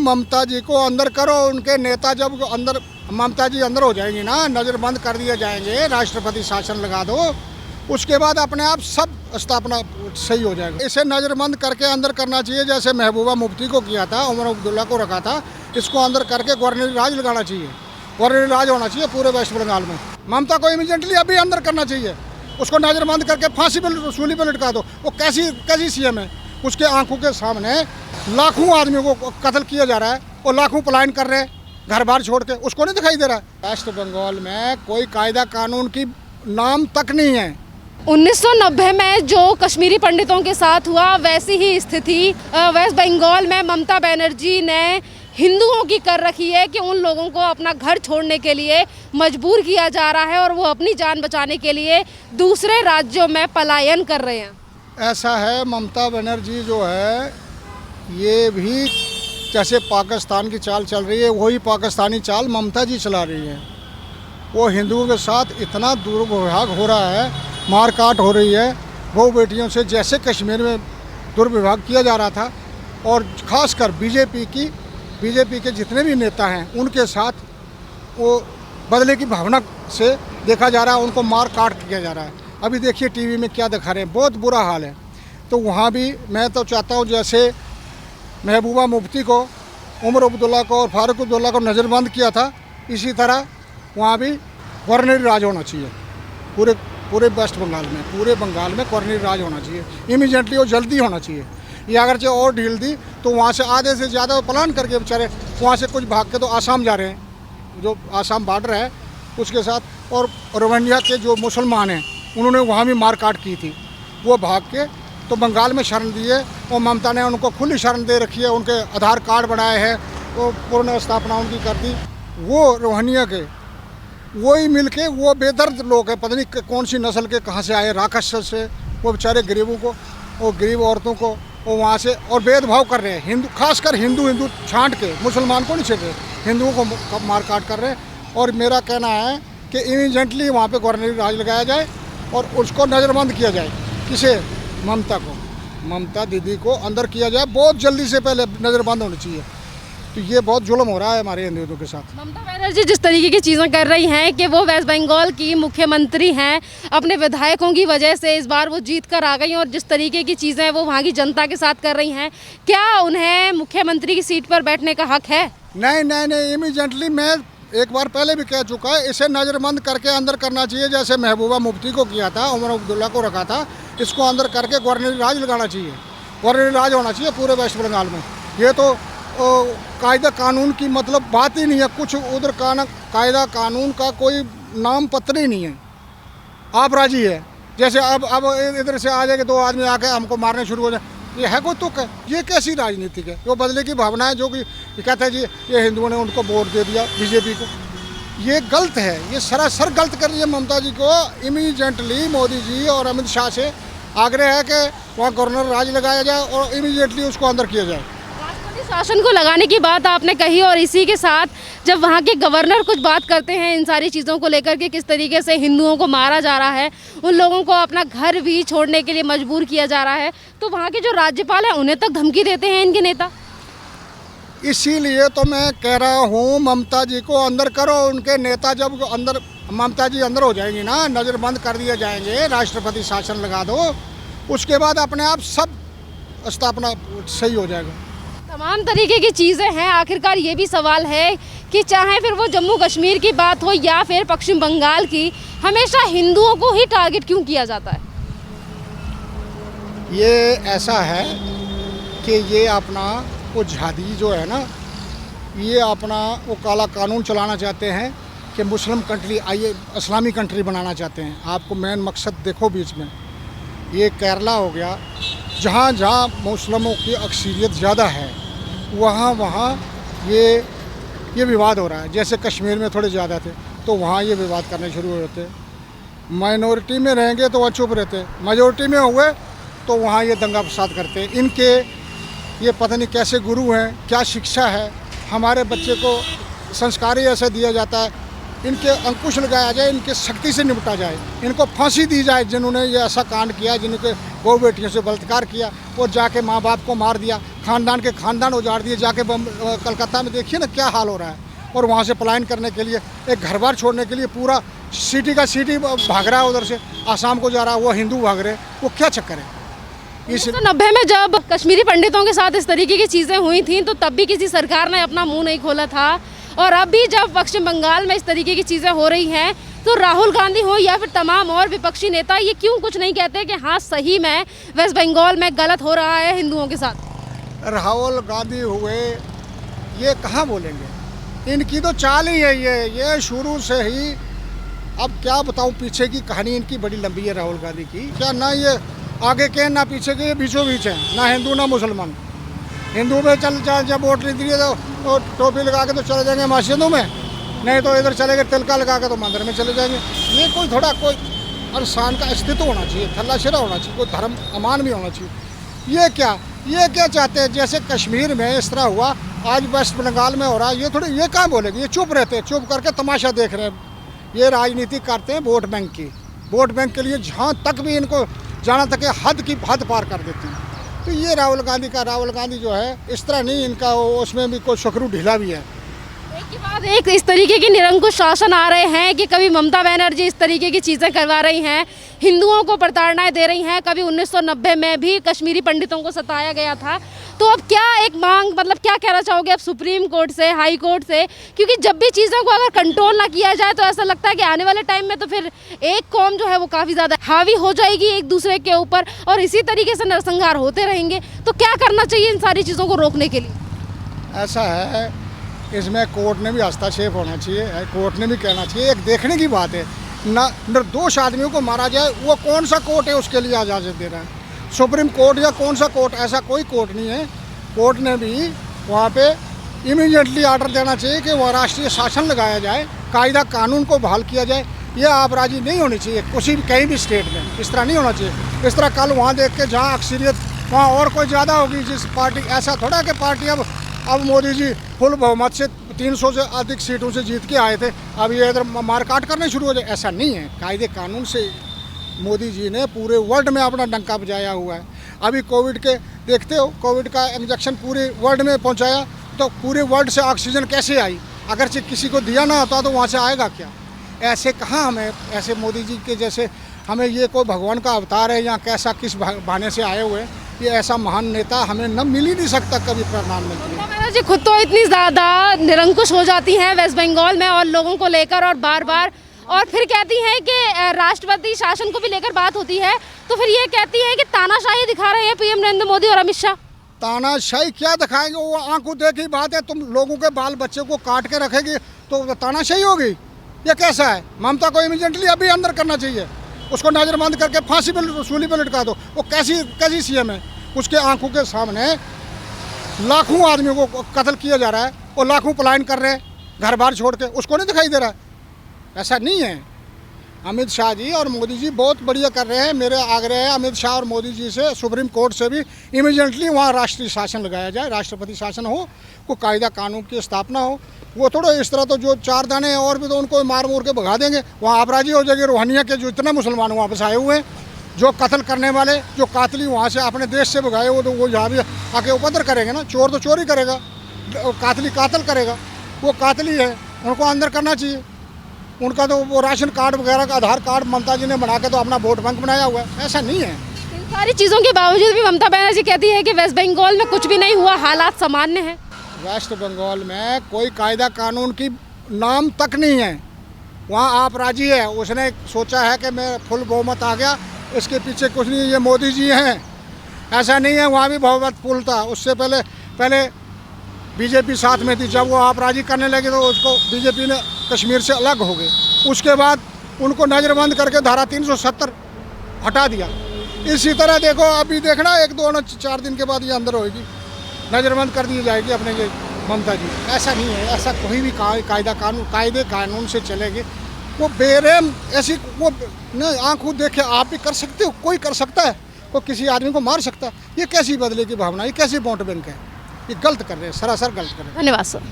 ममता जी को अंदर करो। उनके नेता जब अंदर, ममता जी अंदर हो जाएंगी ना, नज़रबंद कर दिए जाएंगे, राष्ट्रपति शासन लगा दो, उसके बाद अपने आप सब स्थापना सही हो जाएगा। इसे नज़रबंद करके अंदर करना चाहिए, जैसे महबूबा मुफ्ती को किया था, उमर अब्दुल्ला को रखा था। इसको अंदर करके गवर्नरी राज लगाना चाहिए, गवर्नरी राज होना चाहिए पूरे वेस्ट बंगाल में। ममता को इमीडिएटली अभी अंदर करना चाहिए, उसको नज़रबंद करके फांसी पर, सूली पर लटका दो। वो कैसी सीएम है? उसके आंखों के सामने लाखों आदमियों को कत्ल किया जा रहा है और लाखों पलायन कर रहे हैं घर बार छोड़ के, उसको नहीं दिखाई दे रहा है। वेस्ट बंगाल में कोई कायदा कानून की नाम तक नहीं है। 1990 में जो कश्मीरी पंडितों के साथ हुआ, वैसी ही स्थिति वेस्ट बंगाल में ममता बनर्जी ने हिंदुओं की कर रखी है कि उन लोगों को अपना घर छोड़ने के लिए मजबूर किया जा रहा है और वो अपनी जान बचाने के लिए दूसरे राज्यों में पलायन कर रहे हैं। ऐसा है, ममता बनर्जी जो है ये भी जैसे पाकिस्तान की चाल चल रही है, वही पाकिस्तानी चाल ममता जी चला रही है। वो हिंदुओं के साथ इतना दुर्व्यवहार हो रहा है, मारकाट हो रही है बहु बेटियों से, जैसे कश्मीर में दुर्व्यवहार किया जा रहा था। और ख़ासकर बीजेपी के जितने भी नेता हैं उनके साथ वो बदले की भावना से देखा जा रहा है, उनको मार काट किया जा रहा है। अभी देखिए टीवी में क्या दिखा रहे हैं, बहुत बुरा हाल है। तो वहाँ भी मैं तो चाहता हूँ जैसे महबूबा मुफ्ती को, उमर अब्दुल्ला को और फारूक अब्दुल्ला को नज़रबंद किया था, इसी तरह वहाँ भी गवर्नरी राज होना चाहिए पूरे वेस्ट बंगाल में, पूरे बंगाल में गवर्नरी राज होना चाहिए इमीडिएटली और जल्दी होना चाहिए। ये अगर जो और ढील दी तो वहाँ से आधे से ज़्यादा प्लान करके बेचारे वहाँ से कुछ भाग के तो आसाम जा रहे हैं, जो आसाम बॉर्डर है उसके साथ, और रोहिंग्या के जो मुसलमान हैं उन्होंने वहाँ भी मारकाट की थी, वो भाग के तो बंगाल में शरण दिए और ममता ने उनको खुली शरण दे रखी है। उनके आधार कार्ड बनाए हैं, वो पूर्ण स्थापना उनकी कर दी। वो रोहिंग्या के वही मिलके वो बेदर्द लोग हैं, पता नहीं कौन सी नस्ल के कहाँ से आए, राक्षस से, वो बेचारे गरीबों को और गरीब औरतों को वो वहाँ से और भेदभाव कर रहे हैं। हिंदू, खासकर हिंदू छांट के, मुसलमान को नहीं छेड़ रहे, हिंदुओं को मार काट कर रहे हैं। और मेरा कहना है कि इमीडिएटली वहाँ पे गवर्नरी राज लगाया जाए और उसको नज़रबंद किया जाए। किसे? ममता दीदी को अंदर किया जाए, बहुत जल्दी से पहले नज़रबंद होनी चाहिए। तो ये बहुत जुल्म हो रहा है हमारे हिंदुओं के साथ। ममता बनर्जी जिस तरीके की चीज़ें कर रही हैं कि वो वेस्ट बंगाल की मुख्यमंत्री हैं, अपने विधायकों की वजह से इस बार वो जीत कर आ गई, और जिस तरीके की चीज़ें वो वहाँ की जनता के साथ कर रही हैं, क्या उन्हें मुख्यमंत्री की सीट पर बैठने का हक है? नहीं, इमीडिएटली मैं एक बार पहले भी कह चुका है, इसे नज़रबंद करके अंदर करना चाहिए, जैसे महबूबा मुफ्ती को किया था, उमर अब्दुल्ला को रखा था। इसको अंदर करके गवर्नरी राज लगाना चाहिए, गवर्नरी राज होना चाहिए पूरे वेस्ट बंगाल में। ये तो कायदा कानून की मतलब बात ही नहीं है, कुछ उधर कायदा कानून का कोई नाम पत्र ही नहीं है। आप राजी है, जैसे अब इधर से आ जाएंगे 2 आदमी आके हमको मारने शुरू हो जाए, ये है कोई तुक है? ये कैसी राजनीतिक है? वो बदले की भावना है, जो कि कहते हैं जी ये हिंदुओं ने उनको वोट दे दिया बीजेपी को। ये गलत है, ये सरासर गलत कर रही है ममता जी को। इमीडिएटली मोदी जी और अमित शाह से आग्रह है कि वहाँ गवर्नर राज लगाया जाए और इमीडिएटली उसको अंदर किया जाए। शासन को लगाने की बात आपने कही, और इसी के साथ जब वहाँ के गवर्नर कुछ बात करते हैं इन सारी चीज़ों को लेकर के, किस तरीके से हिंदुओं को मारा जा रहा है, उन लोगों को अपना घर भी छोड़ने के लिए मजबूर किया जा रहा है, तो वहाँ के जो राज्यपाल हैं उन्हें तक धमकी देते हैं इनके नेता। इसीलिए तो मैं कह रहा हूँ ममता जी को अंदर करो। उनके नेता जब अंदर, ममता जी अंदर हो जाएंगी ना, नज़रबंद कर दिए जाएंगे, राष्ट्रपति शासन लगा दो, उसके बाद अपने आप सब स्थापना सही हो जाएगा। तमाम तरीके की चीज़ें हैं। आखिरकार ये भी सवाल है कि चाहे फिर वो जम्मू कश्मीर की बात हो या फिर पश्चिम बंगाल की, हमेशा हिंदुओं को ही टारगेट क्यों किया जाता है? ये ऐसा है कि ये अपना वो झादी जो है ना, ये अपना वो काला कानून चलाना चाहते हैं कि मुस्लिम कंट्री, आइए इस्लामी कंट्री बनाना चाहते हैं। आपको मेन मकसद देखो बीच में, ये केरला हो गया, जहाँ मुस्लिमों की अक्सरियत ज़्यादा है वहाँ ये विवाद हो रहा है। जैसे कश्मीर में थोड़े ज़्यादा थे तो वहाँ ये विवाद करने शुरू हो जाते हैं। माइनॉरिटी में रहेंगे तो वहाँ चुप रहते, मेजॉरिटी में हुए तो वहाँ ये दंगा फसाद करते। इनके ये पता नहीं कैसे गुरु हैं, क्या शिक्षा है, हमारे बच्चे को संस्कार ही ऐसा दिया जाता है। इनके अंकुश लगाया जाए, इनके शक्ति से निपटा जाए, इनको फांसी दी जाए जिन्होंने ये ऐसा कांड किया, जिनके बहु बेटियों से बलात्कार किया और जाके माँ बाप को मार दिया। खानदान के खानदान उजाड़ दिए। जाके कलकत्ता में देखिए ना क्या हाल हो रहा है। और वहाँ से पलायन करने के लिए, एक घर बार छोड़ने के लिए पूरा सिटी का सिटी भाग रहा है उधर से, आसाम को जा रहा है, वो हिंदू भाग रहे, वो क्या चक्कर है? इस 1990 में जब कश्मीरी पंडितों के साथ इस तरीके की चीज़ें हुई थी तो तब भी किसी सरकार ने अपना मुंह नहीं खोला था, और अभी जब पश्चिम बंगाल में इस तरीके की चीज़ें हो रही हैं तो राहुल गांधी हो या फिर तमाम और विपक्षी नेता ये क्यों कुछ नहीं कहते कि हाँ सही में वेस्ट बंगाल में गलत हो रहा है हिंदुओं के साथ? राहुल गांधी हुए, ये कहाँ बोलेंगे? इनकी तो चाल ही है ये शुरू से ही। अब क्या बताऊँ, पीछे की कहानी इनकी बड़ी लंबी है राहुल गांधी की। क्या ना ये आगे के ना पीछे के, ये बीचों बीच है, ना हिंदू ना मुसलमान। हिंदू में चल जब वोट नहीं दिए तो टोपी लगा के तो चले जाएंगे मस्जिदों में, नहीं तो इधर चले गए तिलका लगा के तो मंदिर में चले जाएंगे। ये कोई थोड़ा कोई इंसान का अस्तित्व होना चाहिए, थल्लाशेरा होना चाहिए, कोई धर्म अमान भी होना चाहिए। ये क्या चाहते हैं? जैसे कश्मीर में इस तरह हुआ, आज वेस्ट बंगाल में हो रहा है। ये थोड़ी, ये कहाँ बोलेंगे? ये चुप रहते हैं, चुप करके तमाशा देख रहे हैं। ये राजनीति करते हैं वोट बैंक की। वोट बैंक के लिए जहाँ तक भी इनको जाना तक हद पार कर देते हैं। तो ये राहुल गांधी जो है इस तरह नहीं, इनका उसमें भी कोई शकरू ढीला भी है। एक के बाद एक इस तरीके के निरंकुश शासन आ रहे हैं कि कभी ममता बनर्जी इस तरीके की चीज़ें करवा रही हैं, हिंदुओं को प्रताड़नाएं दे रही हैं। कभी 1990 में भी कश्मीरी पंडितों को सताया गया था। तो अब क्या एक मांग, मतलब क्या कहना चाहोगे अब सुप्रीम कोर्ट से, हाई कोर्ट से? क्योंकि जब भी चीज़ों को अगर कंट्रोल ना किया जाए तो ऐसा लगता है कि आने वाले टाइम में तो फिर एक कौम जो है वो काफ़ी ज़्यादा हावी हो जाएगी एक दूसरे के ऊपर, और इसी तरीके से नरसंहार होते रहेंगे। तो क्या करना चाहिए इन सारी चीज़ों को रोकने के लिए? ऐसा है, इसमें कोर्ट ने भी हस्तक्षेप होना चाहिए, कोर्ट ने भी कहना चाहिए। एक देखने की बात है ना, निर्दोष आदमियों को मारा जाए, वो कौन सा कोर्ट है उसके लिए इजाज़त दे रहा है? सुप्रीम कोर्ट या कौन सा कोर्ट? ऐसा कोई कोर्ट नहीं है। कोर्ट ने भी वहाँ पे इमीडिएटली ऑर्डर देना चाहिए कि वहाँ राष्ट्रीय शासन लगाया जाए, कायदा कानून को बहाल किया जाए। ये आपराजी नहीं होनी चाहिए किसी भी, कहीं भी स्टेट में इस तरह नहीं होना चाहिए। इस तरह कल वहाँ देख के जहाँ अक्सरियत वहाँ और कोई ज़्यादा होगी जिस पार्टी, ऐसा थोड़ा कि पार्टी अब मोदी जी फुल बहुमत से 300 से अधिक सीटों से जीत के आए थे, अब ये इधर मारकाट करने शुरू हो जाए, ऐसा नहीं है। कायदे कानून से मोदी जी ने पूरे वर्ल्ड में अपना डंका बजाया हुआ है। अभी कोविड के देखते हो, कोविड का इंजेक्शन पूरे वर्ल्ड में पहुंचाया, तो पूरे वर्ल्ड से ऑक्सीजन कैसे आई? अगर किसी को दिया ना होता तो वहाँ से आएगा क्या? ऐसे कहाँ हमें, ऐसे मोदी जी के जैसे हमें ये कोई भगवान का अवतार है या कैसा किस बहाने से आए हुए, ये ऐसा महान नेता हमें न मिल ही नहीं सकता कभी प्रधानमंत्री। ममता बनर्जी खुद तो इतनी ज़्यादा निरंकुश हो जाती हैं वेस्ट बंगाल में और लोगों को लेकर, और बार बार, और फिर कहती हैं कि राष्ट्रपति शासन को भी लेकर बात होती है तो फिर ये कहती है कि तानाशाही दिखा रहे हैं पीएम नरेंद्र मोदी और अमित शाह। तानाशाही क्या दिखाएंगे? वो आंखों देखी बात है। तुम लोगों के बाल बच्चे को काट के रखेगी तो तानाशाही होगी? ये कैसा है? ममता को इमीडिएटली अभी अंदर करना चाहिए, उसको नज़रबंद करके फांसी पर, सूली पर लटका दो। वो कैसी सीएम है? उसके आंखों के सामने लाखों आदमियों को कत्ल किया जा रहा है, और लाखों पलायन कर रहे हैं घर बार छोड़ के, उसको नहीं दिखाई दे रहा है? ऐसा नहीं है। अमित शाह जी और मोदी जी बहुत बढ़िया कर रहे हैं। मेरे आग्रह है अमित शाह और मोदी जी से, सुप्रीम कोर्ट से भी इमीडिएटली वहाँ राष्ट्रीय शासन लगाया जाए, राष्ट्रपति शासन हो, को कायदा कानून की स्थापना हो। वो थोड़ा इस तरह तो जो 4 दाने हैं और भी तो उनको मार मूर के भगा देंगे, वहाँ अपराधी हो जाएंगे। रोहनिया के जो इतने मुसलमान वापस आए हुए हैं, जो कत्ल करने वाले, जो कातली वहाँ से अपने देश से भगाए, वो तो वो यहाँ भी आके उपद्र करेंगे ना। चोर तो चोरी करेगा, कातली कातल करेगा, वो कातली है, उनको अंदर करना चाहिए। उनका तो वो राशन कार्ड वगैरह का आधार कार्ड ममता जी ने बना के तो अपना वोट बैंक बनाया हुआ है, ऐसा नहीं है। इन सारी चीज़ों के बावजूद भी ममता बनर्जी कहती है कि वेस्ट बंगाल में कुछ भी नहीं हुआ, हालात सामान्य हैं। वेस्ट बंगाल में कोई कायदा कानून की नाम तक नहीं है। वहाँ आप राजी है, उसने सोचा है कि मैं फुल बहुमत आ गया, इसके पीछे कुछ नहीं, ये मोदी जी हैं, ऐसा नहीं है। वहाँ भी बहुमत फुल था। उससे पहले बीजेपी साथ में थी। जब वो आप राजी करने लगे तो उसको बीजेपी ने कश्मीर से अलग हो गए। उसके बाद उनको नज़रबंद करके धारा 370 हटा दिया। इसी तरह देखो, अभी देखना 1-2-4 दिन के बाद ये अंदर होगी, नज़रबंद कर दी जाएगी अपने ये ममता जी। ऐसा नहीं है, ऐसा कोई भी कायदे कानून से चलेगी। वो बेरहम ऐसी वो न आंखों देखे आप भी कर सकते हो, कोई कर सकता है, कोई किसी आदमी को मार सकता है। ये कैसी बदले की भावना, ये कैसी वोट बैंक है? ये गलत कर रहे हैं, सरासर गलत कर रहे हैं। धन्यवाद सर।